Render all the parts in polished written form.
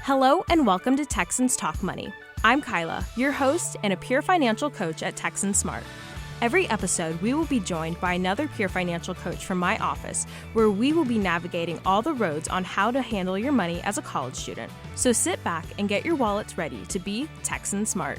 Hello and welcome to Texans Talk Money. I'm Kyla, your host and a peer financial coach at Texan Smart. Every episode, we will be joined by another peer financial coach from my office, where we will be navigating all the roads on how to handle your money as a college student. So sit back and get your wallets ready to be Texan Smart.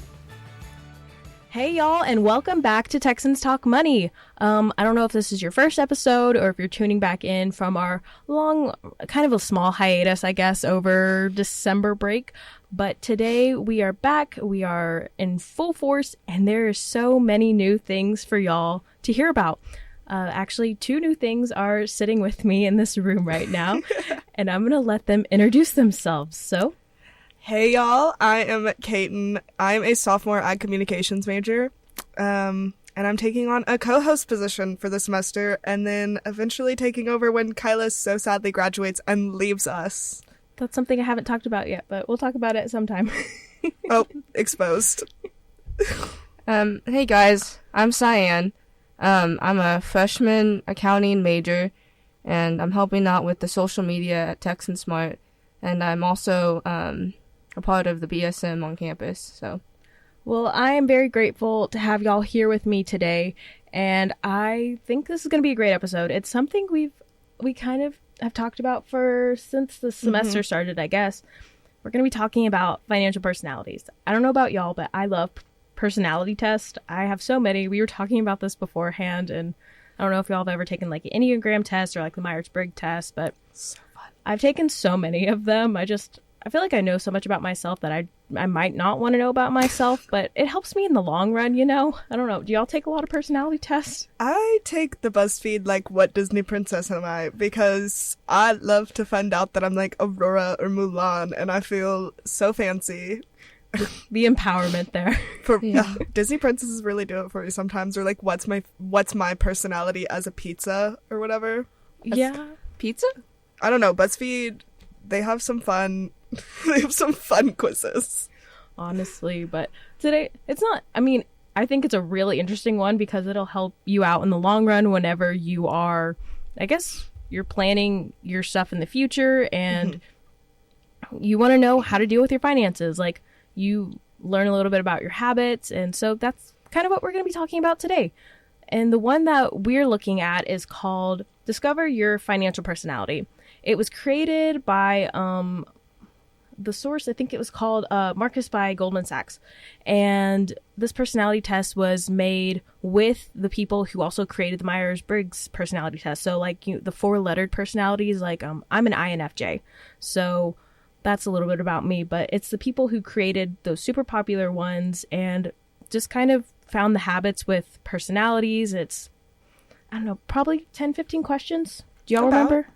Hey y'all, and welcome back to Texans Talk Money. I don't know if this is your first episode or if you're tuning back in from our long, kind of a small hiatus, I guess, over December break. But today we are back, we are in full force, and there are so many new things for y'all to hear about. Actually, two new things are sitting with me in this room right now, and I'm going to let them introduce themselves. So, hey y'all, I am Kaiten. I'm a sophomore ag communications major, and I'm taking on a co-host position for the semester, and then eventually taking over when Kyla so sadly graduates and leaves us. That's something I haven't talked about yet, but we'll talk about it sometime. Oh, exposed. Hey guys, I'm Cyan. I'm a freshman accounting major, and I'm helping out with the social media at Texan Smart, and I'm also a part of the BSM on campus. So, well, I am very grateful to have y'all here with me today, and I think this is going to be a great episode. It's something we kind of have talked about since the semester started, I guess. We're going to be talking about financial personalities. I don't know about y'all, but I love personality tests. I have so many. We were talking about this beforehand, and I don't know if y'all have ever taken like an Enneagram test or like the Myers-Briggs test, but so fun. I've taken so many of them. I feel like I know so much about myself that I might not want to know about myself, but it helps me in the long run, you know? I don't know. Do y'all take a lot of personality tests? I take the BuzzFeed, like, what Disney princess am I? Because I love to find out that I'm like Aurora or Mulan, and I feel so fancy. The empowerment there. Disney princesses really do it for me sometimes. Or like, what's my personality as a pizza or whatever? Yeah. Pizza? I don't know. BuzzFeed, they have some fun quizzes. Honestly, but today I think it's a really interesting one because it'll help you out in the long run whenever you are, I guess, you're planning your stuff in the future and you want to know how to deal with your finances. Like, you learn a little bit about your habits, and so that's kind of what we're going to be talking about today. And the one that we're looking at is called Discover Your Financial Personality. It was created by the source, I think it was called Marcus by Goldman Sachs. And this personality test was made with the people who also created the Myers-Briggs personality test. So like the four-lettered personalities, like I'm an INFJ. So that's a little bit about me, but it's the people who created those super popular ones and just kind of found the habits with personalities. It's, I don't know, probably 10, 15 questions. Do y'all remember?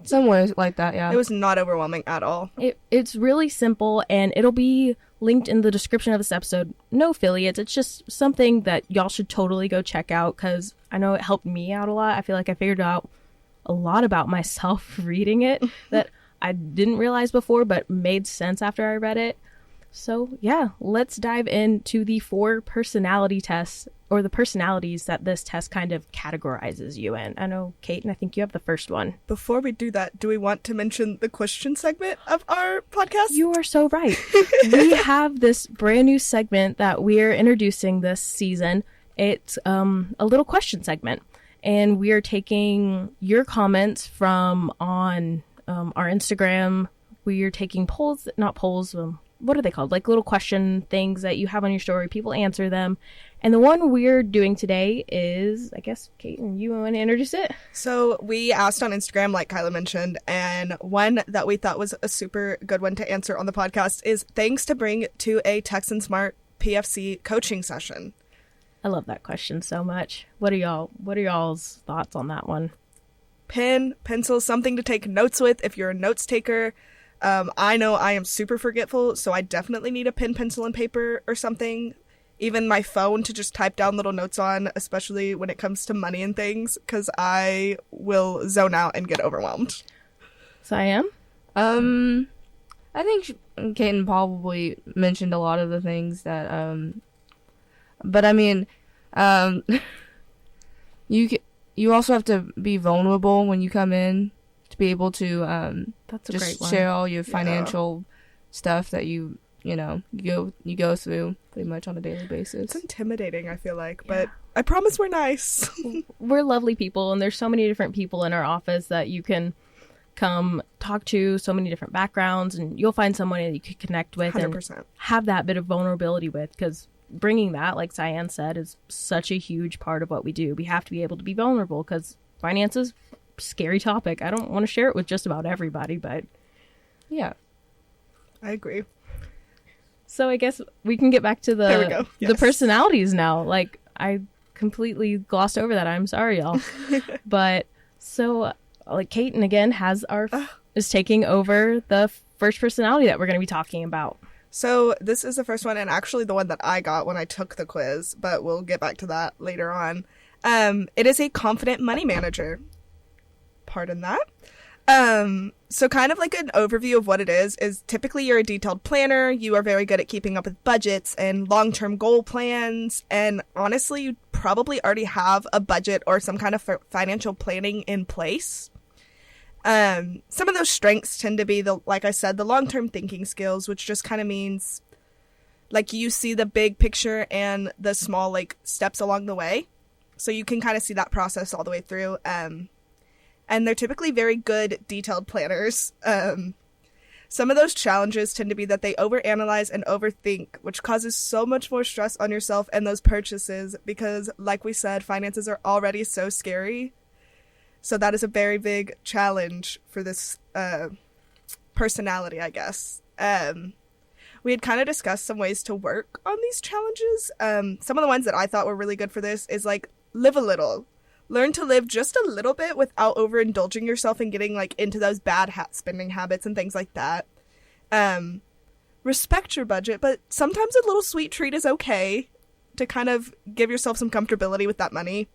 Somewhere like that, yeah. It was not overwhelming at all. It's really simple, and it'll be linked in the description of this episode. No affiliates. It's just something that y'all should totally go check out because I know it helped me out a lot. I feel like I figured out a lot about myself reading it that I didn't realize before, but made sense after I read it. So yeah, let's dive into the 4 personality tests, or the personalities that this test kind of categorizes you in. I know, Kaiten, I think you have the first one. Before we do that, do we want to mention the question segment of our podcast? You are so right. We have this brand new segment that we're introducing this season. It's a little question segment, and we are taking your comments from on our Instagram. We are taking polls, not polls, what are they called? Like little question things that you have on your story. People answer them. And the one we're doing today is, I guess, Kaiten, you want to introduce it? So we asked on Instagram, like Kyla mentioned, and one that we thought was a super good one to answer on the podcast is things to bring to a Texan Smart PFC coaching session. I love that question so much. What are y'all's thoughts on that one? Pen, pencil, something to take notes with if you're a notes taker. I know I am super forgetful, so I definitely need a pen, pencil, and paper or something. Even my phone to just type down little notes on, especially when it comes to money and things, because I will zone out and get overwhelmed. Siam? I think Kaiten probably mentioned a lot of the things that, but I mean, you also have to be vulnerable when you come in to be able to that's a great one. share all your financial stuff that you go through pretty much on a daily basis. It's intimidating, I feel like, but I promise we're nice. We're lovely people, and there's so many different people in our office that you can come talk to, so many different backgrounds, and you'll find someone that you can connect with 100%. and have that bit of vulnerability with, because bringing that, like Cyan said, is such a huge part of what we do. We have to be able to be vulnerable because finances, scary topic. I don't want to share it with just about everybody, but yeah, I agree. So I guess we can get back to There we go. the Yes. personalities now. Like, I completely glossed over that. I'm sorry, y'all. But so, like, Kaiten again is taking over the first personality that we're going to be talking about. So this is the first one, and actually the one that I got when I took the quiz, but we'll get back to that later on. It is a confident money manager. Pardon that. So kind of like an overview of what it is typically you're a detailed planner. You are very good at keeping up with budgets and long-term goal plans. And honestly, you probably already have a budget or some kind of financial planning in place. Some of those strengths tend to be like I said, the long-term thinking skills, which just kind of means like you see the big picture and the small like steps along the way. So you can kind of see that process all the way through. And they're typically very good detailed planners. Some of those challenges tend to be that they overanalyze and overthink, which causes so much more stress on yourself and those purchases because, like we said, finances are already so scary. So that is a very big challenge for this personality, I guess. We had kind of discussed some ways to work on these challenges. Some of the ones that I thought were really good for this is like live a little. Learn to live just a little bit without overindulging yourself and getting like into those bad spending habits and things like that. Respect your budget, but sometimes a little sweet treat is okay to kind of give yourself some comfortability with that money.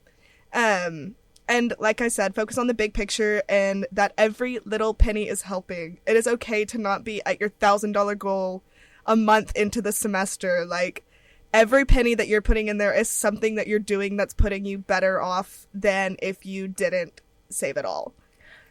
And like I said, focus on the big picture and that every little penny is helping. It is okay to not be at your $1,000 goal a month into the semester. Like, every penny that you're putting in there is something that you're doing that's putting you better off than if you didn't save it all.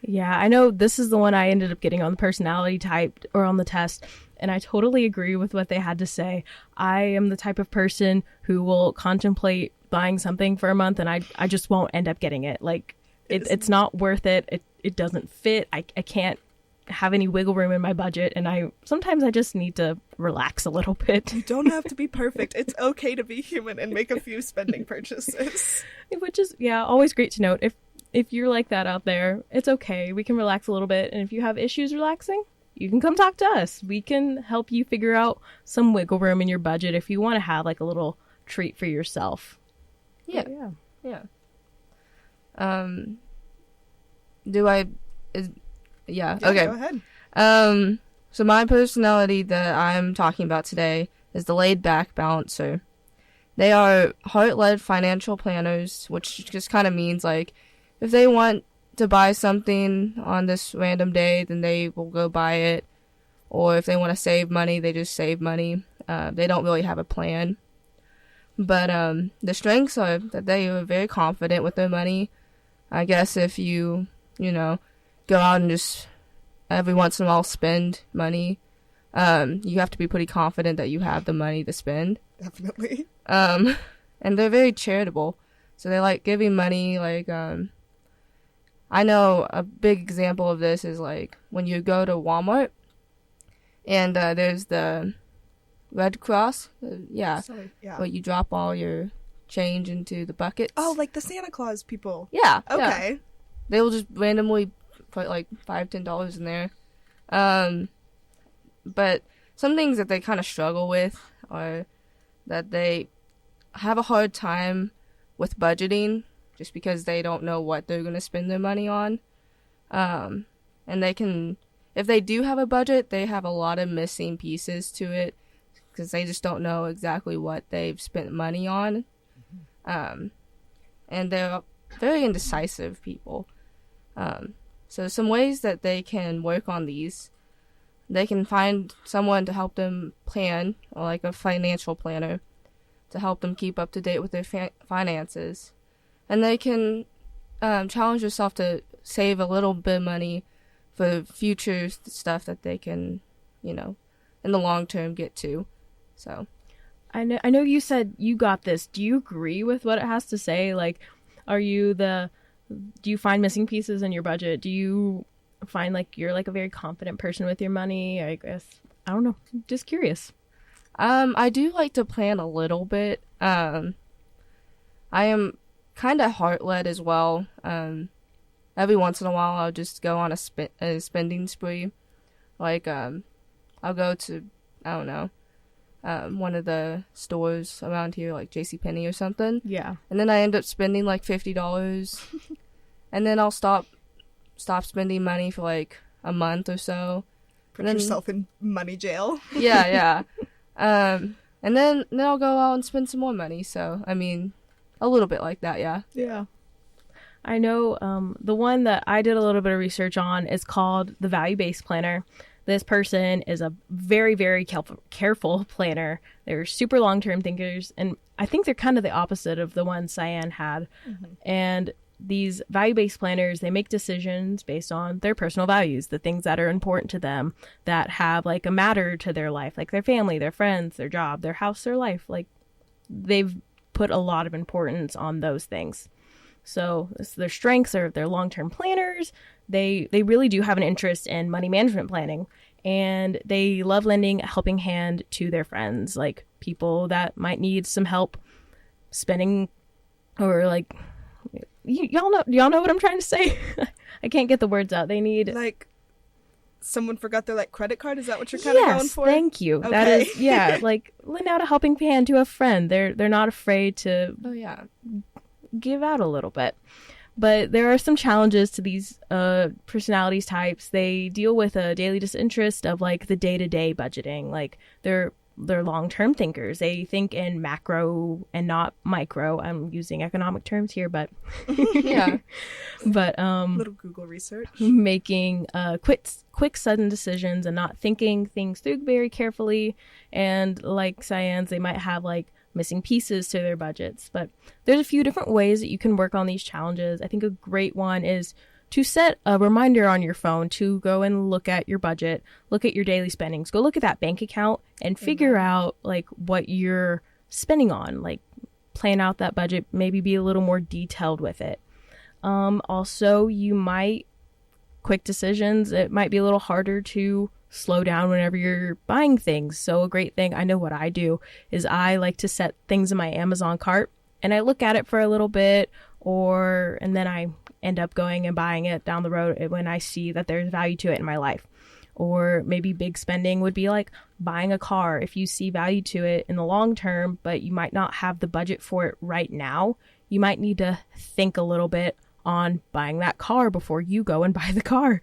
Yeah, I know this is the one I ended up getting on the personality type or on the test, and I totally agree with what they had to say. I am the type of person who will contemplate buying something for a month and I just won't end up getting it. Like, it's not worth it. It doesn't fit. I can't have any wiggle room in my budget, and sometimes I just need to relax a little bit. You don't have to be perfect. It's okay to be human and make a few spending purchases. Which is, yeah, always great to note. If you're like that out there, it's okay. We can relax a little bit, and if you have issues relaxing, you can come talk to us. We can help you figure out some wiggle room in your budget if you want to have like a little treat for yourself. Yeah. Yeah. Yeah. Yeah, Okay. go ahead. So my personality that I'm talking about today is the laid-back balancer. They are heart-led financial planners, which just kind of means like if they want to buy something on this random day, then they will go buy it. Or if they want to save money, they just save money. They don't really have a plan. But the strengths are that they are very confident with their money. I guess if you go out and just every once in a while spend money, you have to be pretty confident that you have the money to spend. Definitely. And they're very charitable. So they like giving money. Like, I know a big example of this is like when you go to Walmart and there's the Red Cross. Yeah. Where you drop all your change into the buckets. Oh, like the Santa Claus people. Yeah. Okay. Yeah. They will just randomly put like $5-10 in there. But some things that they kind of struggle with are that they have a hard time with budgeting just because they don't know what they're going to spend their money on. And they can, if they do have a budget, they have a lot of missing pieces to it because they just don't know exactly what they've spent money on. And they're very indecisive people. So some ways that they can work on these, they can find someone to help them plan, or like a financial planner, to help them keep up to date with their finances. And they can challenge yourself to save a little bit of money for future stuff that they can, in the long term get to. So I know you said you got this. Do you agree with what it has to say? Like, do you find missing pieces in your budget? Do you find like you're like a very confident person with your money? I guess, I don't know. Just curious. I do like to plan a little bit. I am kind of heart-led as well. Every once in a while, I'll just go on a spending spree. Like, I'll go to, I don't know, one of the stores around here, like JCPenney or something. Yeah. And then I end up spending like $50. And then I'll stop spending money for like a month or so. Put yourself in money jail. Yeah. And then I'll go out and spend some more money. So, I mean, a little bit like that, yeah. Yeah. I know the one that I did a little bit of research on is called the Value-Based Planner. This person is a very, very careful planner. They're super long-term thinkers, and I think they're kind of the opposite of the one Cyan had. Mm-hmm. And these value-based planners, they make decisions based on their personal values, the things that are important to them, that have like a matter to their life, like their family, their friends, their job, their house, their life. Like, they've put a lot of importance on those things. So their strengths are they're long-term planners. They really do have an interest in money management planning, and they love lending a helping hand to their friends, like people that might need some help spending, or like y'all know what I'm trying to say. I can't get the words out. They need like someone forgot their like credit card. Is that what you're kind of going for? Thank you. Okay. That is like lend out a helping hand to a friend. They're not afraid to give out a little bit. But there are some challenges to these personalities types. They deal with a daily disinterest of like the day-to-day budgeting. Like they're long-term thinkers. They think in macro and not micro. I'm using economic terms here, but yeah. But little Google research. Making quick sudden decisions and not thinking things through very carefully. And like Cyan's, they might have like missing pieces to their budgets. But there's a few different ways that you can work on these challenges. I think a great one is to set a reminder on your phone to go and look at your budget, look at your daily spendings, go look at that bank account and figure out like what you're spending on, like plan out that budget, maybe be a little more detailed with it. Also, quick decisions, it might be a little harder to slow down whenever you're buying things. So a great thing, I know what I do, is I like to set things in my Amazon cart and I look at it for a little bit, and then I end up going and buying it down the road when I see that there's value to it in my life. Or maybe big spending would be like buying a car. If you see value to it in the long term, but you might not have the budget for it right now, you might need to think a little bit on buying that car before you go and buy the car.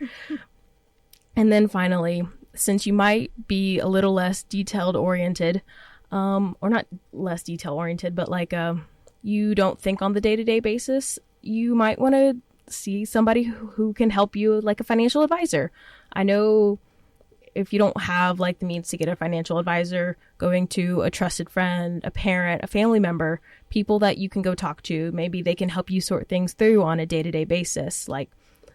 And then finally, since you might be a little less detailed oriented, or not less detail oriented, but like you don't think on the day-to-day basis, you might want to see somebody who can help you, like a financial advisor. I know if you don't have like the means to get a financial advisor, going to a trusted friend, a parent, a family member, people that you can go talk to, maybe they can help you sort things through on a day-to-day basis. Like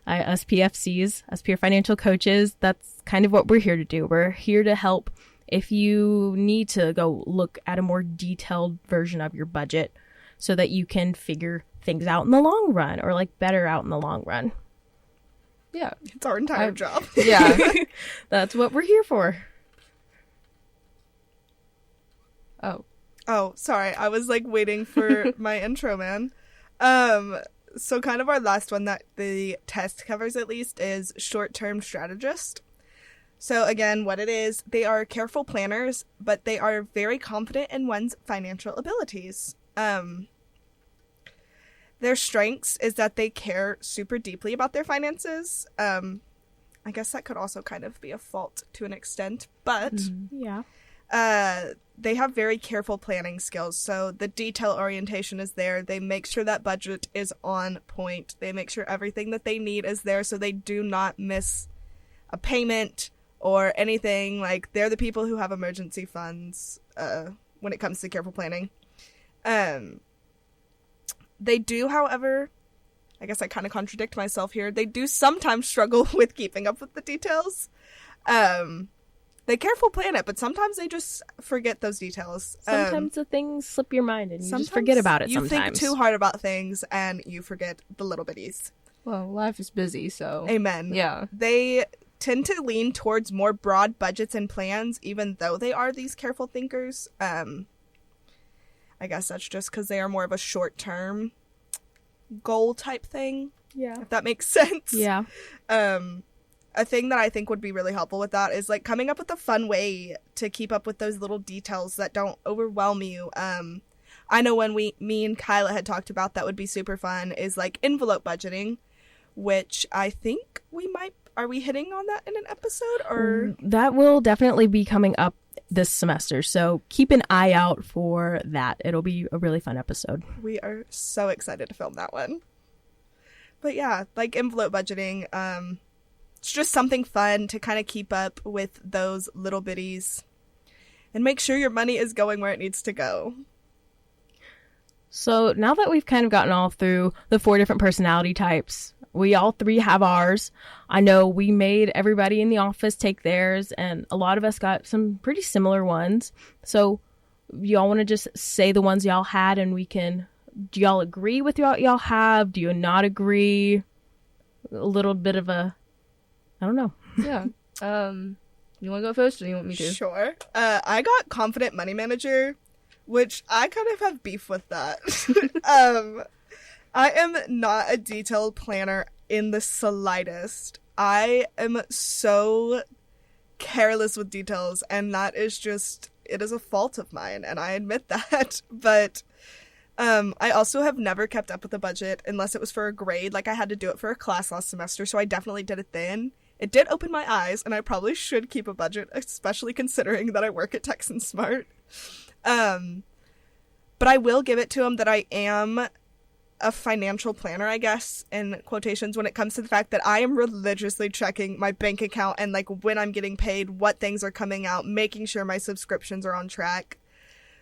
us PFCs, us peer financial coaches, that's kind of what we're here to do. We're here to help if you need to go look at a more detailed version of your budget so that you can figure things out in the long run, or like better out in the long run. Yeah, it's our entire job. Yeah. That's what we're here for. Oh, sorry. I was like waiting for my intro, man. So kind of our last one that the test covers at least is short-term strategist. So again, what it is, they are careful planners, but they are very confident in one's financial abilities. Their strengths is that they care super deeply about their finances. I guess that could also kind of be a fault to an extent, but they have very careful planning skills. So the detail orientation is there. They make sure that budget is on point. They make sure everything that they need is there so they do not miss a payment or anything. Like, they're the people who have emergency funds when it comes to careful planning. They do, however, I guess I kind of contradict myself here, they do sometimes struggle with keeping up with the details. they careful plan it, but sometimes they just forget those details. Sometimes the things slip your mind and you just forget about it sometimes. You think too hard about things and you forget the little bitties. Well, life is busy, so. Amen. Yeah. They tend to lean towards more broad budgets and plans, even though they are these careful thinkers. I guess that's just because they are more of a short-term goal type thing. Yeah. If that makes sense. Yeah. A thing that I think would be really helpful with that is like coming up with a fun way to keep up with those little details that don't overwhelm you. I know when me and Kyla had talked about that would be super fun is like envelope budgeting, which I think are we hitting on that in an episode or? That will definitely be coming up this semester. So keep an eye out for that. It'll be a really fun episode. We are so excited to film that one. But yeah, like envelope budgeting, it's just something fun to kind of keep up with those little bitties and make sure your money is going where it needs to go. So now that we've kind of gotten all through the 4 different personality types, we all 3 have ours. I know we made everybody in the office take theirs, and a lot of us got some pretty similar ones. So y'all want to just say the ones y'all had, and do y'all agree with what y'all have? Do you not agree? A little bit of a, I don't know. Yeah. You want to go first or you want me to? Sure. I got confident money manager, which I kind of have beef with that. I am not a detailed planner in the slightest. I am so careless with details, and that is just, it is a fault of mine, and I admit that. But I also have never kept up with a budget unless it was for a grade. Like I had to do it for a class last semester, so I definitely did it then. It did open my eyes, and I probably should keep a budget, especially considering that I work at Texan Smart. But I will give it to him that I am a financial planner, I guess, in quotations, when it comes to the fact that I am religiously checking my bank account and like when I'm getting paid, what things are coming out, making sure my subscriptions are on track.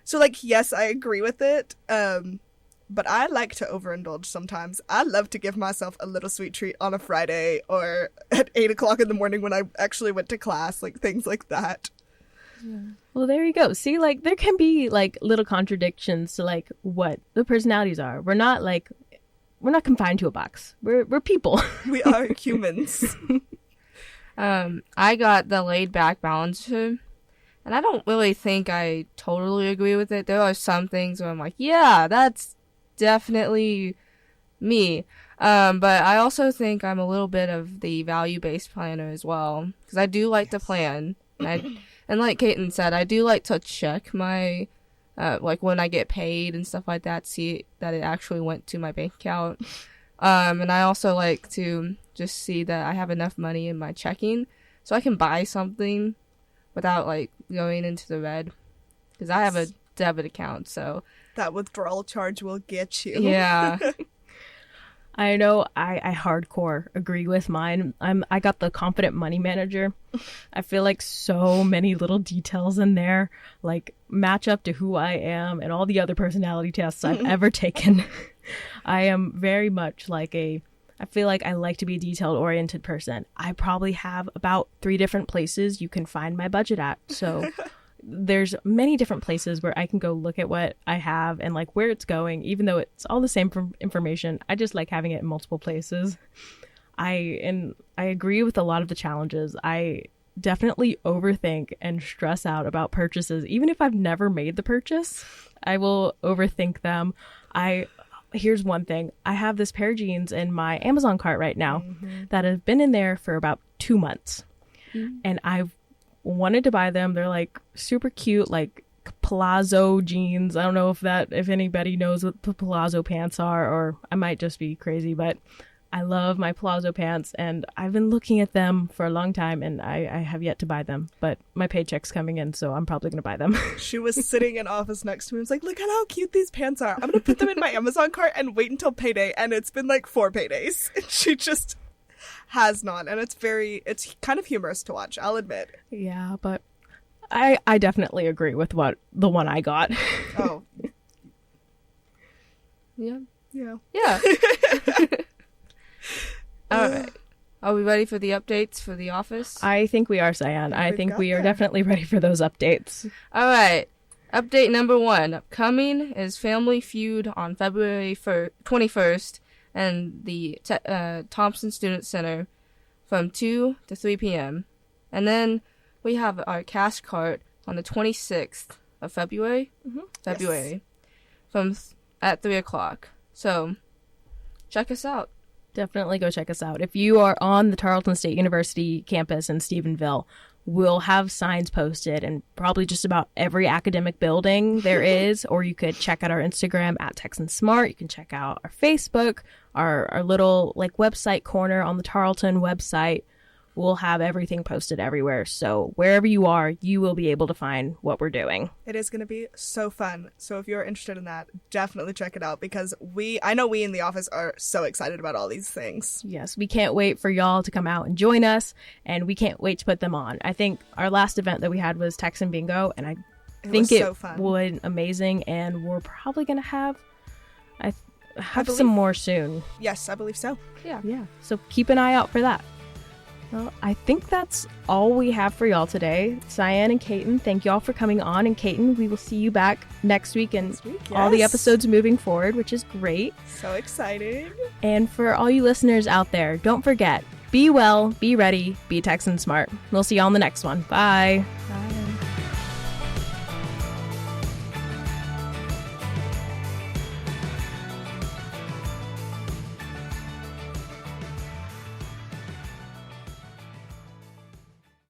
So like, yes, I agree with it. But I like to overindulge sometimes. I love to give myself a little sweet treat on a Friday or at 8 o'clock in the morning when I actually went to class, like things like that. Yeah. Well, there you go. See, like, there can be, like, little contradictions to, like, what the personalities are. We're not confined to a box. We're people. We are humans. I got the laid-back balancer, and I don't really think I totally agree with it. There are some things where I'm like, yeah, that's definitely me. But I also think I'm a little bit of the value-based planner as well, because I do like to plan, and like Kaiten said, I do like to check my, like when I get paid and stuff like that, see that it actually went to my bank account. And I also like to just see that I have enough money in my checking so I can buy something without like going into the red. Because I have a debit account, so. That withdrawal charge will get you. Yeah. I know I hardcore agree with mine. I got the confident money manager. I feel like so many little details in there like match up to who I am and all the other personality tests I've ever taken. I am very much like I feel like I like to be a detailed oriented person. I probably have about 3 different places you can find my budget at. So there's many different places where I can go look at what I have and like where it's going, even though it's all the same information. I just like having it in multiple places. I agree with a lot of the challenges. I definitely overthink and stress out about purchases. Even if I've never made the purchase, I will overthink them. Here's one thing. I have this pair of jeans in my Amazon cart right now that have been in there for about 2 months. And I've wanted to buy them. They're like super cute, like palazzo jeans. I don't know if anybody knows what the palazzo pants are, or I might just be crazy, but I love my palazzo pants and I've been looking at them for a long time and I have yet to buy them, but my paycheck's coming in, so I'm probably gonna buy them. She was sitting in office next to me and was like, look at how cute these pants are. I'm gonna put them in my Amazon cart and wait until payday, and it's been like 4 paydays. And she just has not, and it's kind of humorous to watch, I'll admit. Yeah, but I definitely agree with the one I got. Oh. Yeah. Yeah. Yeah. All right. Are we ready for the updates for the office? I think we are, Cyan. I think we are there. definitely ready for those updates. All right. Update number 1. Upcoming is Family Feud on February 21st and the Thompson Student Center from 2 to 3 p.m. And then we have our cash cart on the 26th of February. February. At 3 o'clock. So, check us out. Definitely go check us out. If you are on the Tarleton State University campus in Stephenville, we'll have signs posted in probably just about every academic building there is, or you could check out our Instagram at Texan Smart. You can check out our Facebook, our little website corner on the Tarleton website. We'll have everything posted everywhere. So wherever you are, you will be able to find what we're doing. It is going to be so fun. So if you're interested in that, definitely check it out because I know we in the office are so excited about all these things. Yes, we can't wait for y'all to come out and join us, and we can't wait to put them on. I think our last event that we had was Texan Bingo, and I think it so fun. went amazing, and we're probably going to have some more soon. Yes, I believe so. Yeah. So keep an eye out for that. Well, I think that's all we have for y'all today. Cyan and Kaiten, thank y'all for coming on. And Kaiten, we will see you back next week and all the episodes moving forward, which is great. So exciting. And for all you listeners out there, don't forget, be well, be ready, be Texan Smart. We'll see y'all on the next one. Bye.